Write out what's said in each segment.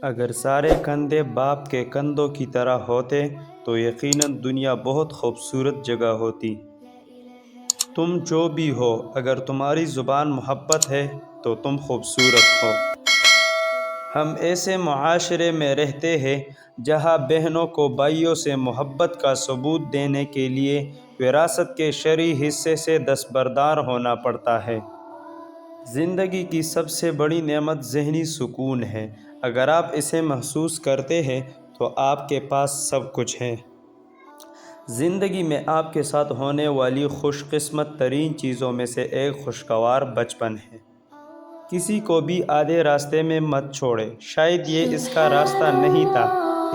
اگر سارے کندھے باپ کے کندھوں کی طرح ہوتے تو یقیناً دنیا بہت خوبصورت جگہ ہوتی۔ تم جو بھی ہو، اگر تمہاری زبان محبت ہے تو تم خوبصورت ہو۔ ہم ایسے معاشرے میں رہتے ہیں جہاں بہنوں کو بھائیوں سے محبت کا ثبوت دینے کے لیے وراثت کے شرعی حصے سے دستبردار ہونا پڑتا ہے۔ زندگی کی سب سے بڑی نعمت ذہنی سکون ہے۔ اگر آپ اسے محسوس کرتے ہیں تو آپ کے پاس سب کچھ ہے۔ زندگی میں آپ کے ساتھ ہونے والی خوش قسمت ترین چیزوں میں سے ایک خوشگوار بچپن ہے۔ کسی کو بھی آدھے راستے میں مت چھوڑے۔ شاید یہ اس کا راستہ نہیں تھا،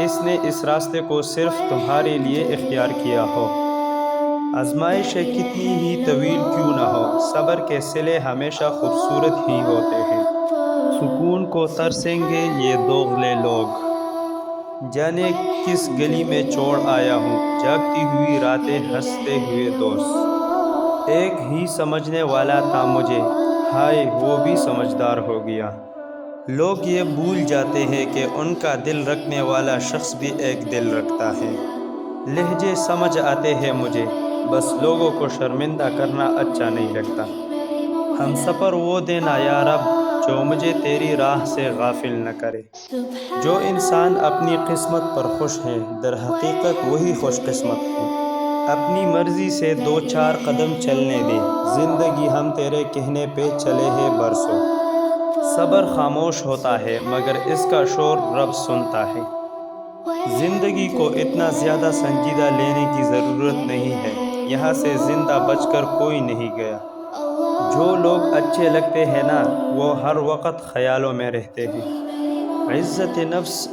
اس نے اس راستے کو صرف تمہارے لیے اختیار کیا ہو۔ آزمائشیں کتنی ہی طویل کیوں نہ ہو، صبر کے صلے ہمیشہ خوبصورت ہی ہوتے ہیں۔ سکون کو ترسیں گے یہ دوغلے لوگ، جانے کس گلی میں چھوڑ آیا ہوں جاگتی ہوئی راتیں ہنستے ہوئے دوست۔ ایک ہی سمجھنے والا تھا مجھے، ہائے وہ بھی سمجھدار ہو گیا۔ لوگ یہ بھول جاتے ہیں کہ ان کا دل رکھنے والا شخص بھی ایک دل رکھتا ہے۔ لہجے سمجھ آتے ہیں مجھے، بس لوگوں کو شرمندہ کرنا اچھا نہیں لگتا۔ ہم سفر وہ دینا یا رب جو مجھے تیری راہ سے غافل نہ کرے۔ جو انسان اپنی قسمت پر خوش ہے در حقیقت وہی خوش قسمت ہے۔ اپنی مرضی سے دو چار قدم چلنے دے، زندگی ہم تیرے کہنے پہ چلے ہیں برسوں۔ صبر خاموش ہوتا ہے مگر اس کا شور رب سنتا ہے۔ زندگی کو اتنا زیادہ سنجیدہ لینے کی ضرورت نہیں ہے، یہاں سے زندہ بچ کر کوئی نہیں گیا۔ جو لوگ اچھے لگتے ہیں نا وہ ہر وقت خیالوں میں رہتے ہیں۔ عزت نفس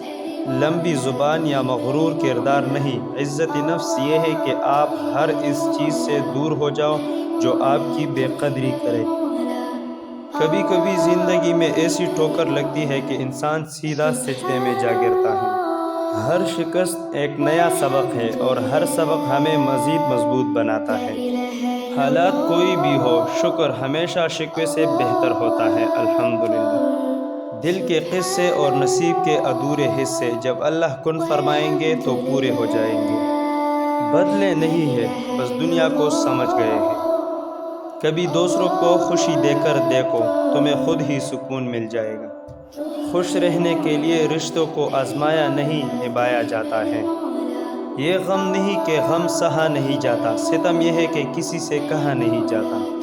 لمبی زبان یا مغرور کردار نہیں، عزت نفس یہ ہے کہ آپ ہر اس چیز سے دور ہو جاؤ جو آپ کی بے قدری کرے۔ کبھی کبھی زندگی میں ایسی ٹھوکر لگتی ہے کہ انسان سیدھا سجدے میں جا گرتا ہے۔ ہر شکست ایک نیا سبق ہے اور ہر سبق ہمیں مزید مضبوط بناتا ہے۔ حالات کوئی بھی ہو، شکر ہمیشہ شکوے سے بہتر ہوتا ہے۔ الحمدللہ۔ دل کے قصے اور نصیب کے ادھورے حصے جب اللہ کن فرمائیں گے تو پورے ہو جائیں گے۔ بدلے نہیں ہے، بس دنیا کو سمجھ گئے ہیں۔ کبھی دوسروں کو خوشی دے کر دیکھو، تمہیں خود ہی سکون مل جائے گا۔ خوش رہنے کے لیے رشتوں کو آزمایا نہیں نبھایا جاتا ہے۔ یہ غم نہیں کہ غم سہا نہیں جاتا، ستم یہ ہے کہ کسی سے کہا نہیں جاتا۔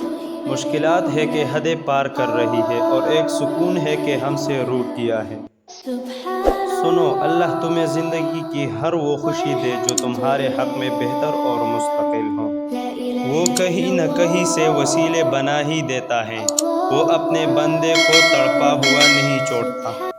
مشکلات ہے کہ حدیں پار کر رہی ہے اور ایک سکون ہے کہ ہم سے روٹھ گیا ہے۔ سنو، اللہ تمہیں زندگی کی ہر وہ خوشی دے جو تمہارے حق میں بہتر اور مستقل ہو۔ وہ کہیں نہ کہیں سے وسیلے بنا ہی دیتا ہے، وہ اپنے بندے کو تڑپا ہوا نہیں چھوڑتا۔